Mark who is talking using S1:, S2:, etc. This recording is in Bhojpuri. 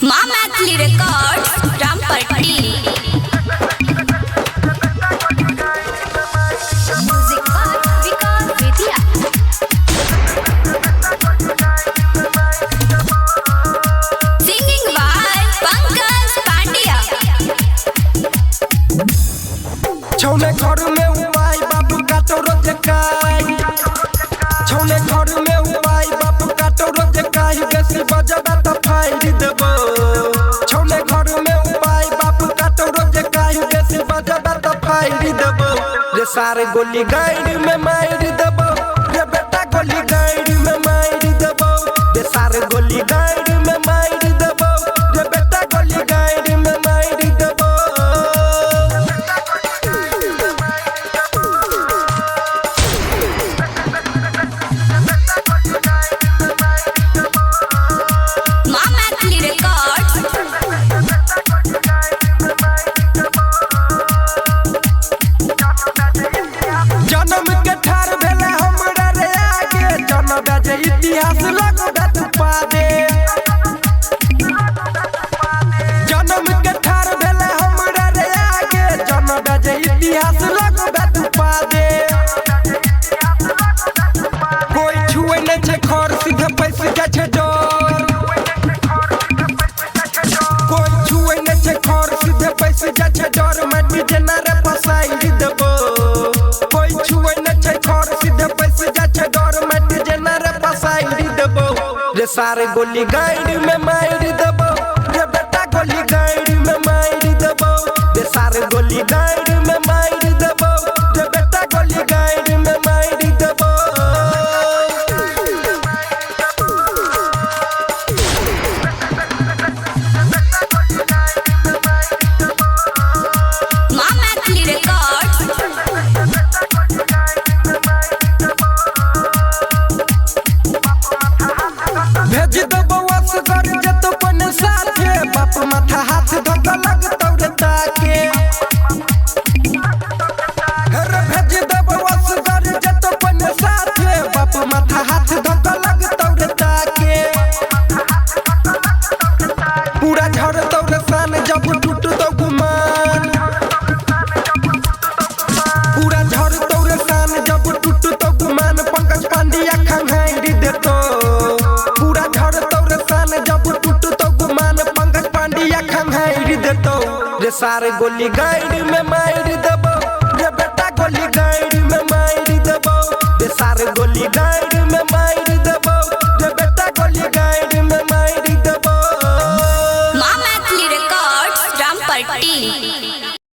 S1: माँ Maithili records Rampatti. Music by Vikas Bettiah. Singing by Pankaj Pandya.
S2: छौने घर में उपाय बाबू काटो रोज काई। छौने घर में उपाय बाबू काटो रोज काई। बेसी बजबा त फाइल देबो। छौने घर में उपाय बाबू काटो रोज काई। बेसी बजबा त फाइल देबो। रे सारे गोली गाड़ी में मार देबो। रे बेटा गोली गाड़ी में मार देबो। रे सारे गोली गाड़ी में मार देबो। रे बेटा गोली गाड़ी में मार देबो।
S1: माँ मैथिली रिकॉर्ड्स।
S2: जन्म के ठार भेले हमरा रे आगे। जन्म बाजे इतिहास लगो दत पादे। जन्म के ठार भेले हमरा रे आगे। जन्म बाजे इतिहास लगो दत पादे। कोई छुए न छे खर सीधे पैस जा छे डर। कोई छुए न छे खर सीधे पैस जा छे डर। माटी जना रे फसाई देबो। कोई छुए न छे खर सीधे पैस जा छे डर। माटी जना रे फसाई देबो। रे सारे गोली गाड़ी में मार देबो। रे बेटा गोली गाड़ी में मार देबो। रे सारे गोली गाड़ी में मार देबो। रे बेटा गोली गाड़ी में मार देबो।
S1: माँ मैथिली रिकॉर्ड्स।
S2: भेज देबो असगर जतो कोने साथे। बाप माथा हाथ धक लगतौ रे ताके। अरे भेज देबो असगर जतो कोने साथे। बाप माथा हाथ धक लगतौ रे ताके। पूरा झड़तौ रे सान जब टूटतौ गुमान। पूरा झड़तौ रे सान जब टूटतौ गुमान। पंकज पांड्या खंगाई देतो। पूरा झड़तौ रे सान जब टूटतौ गुमान। पंकज पांड्या खंगाई देतो। रे सारे गोली गाड़ी में मार देबो। रे बेटा गोली गाड़ी में मार देबो। रे सारे गोली गाड़ी में मार देबो। रे बेटा गोली गाड़ी में मार देबो।
S1: माँ मैथिली रिकॉर्ड्स रामपट्टी।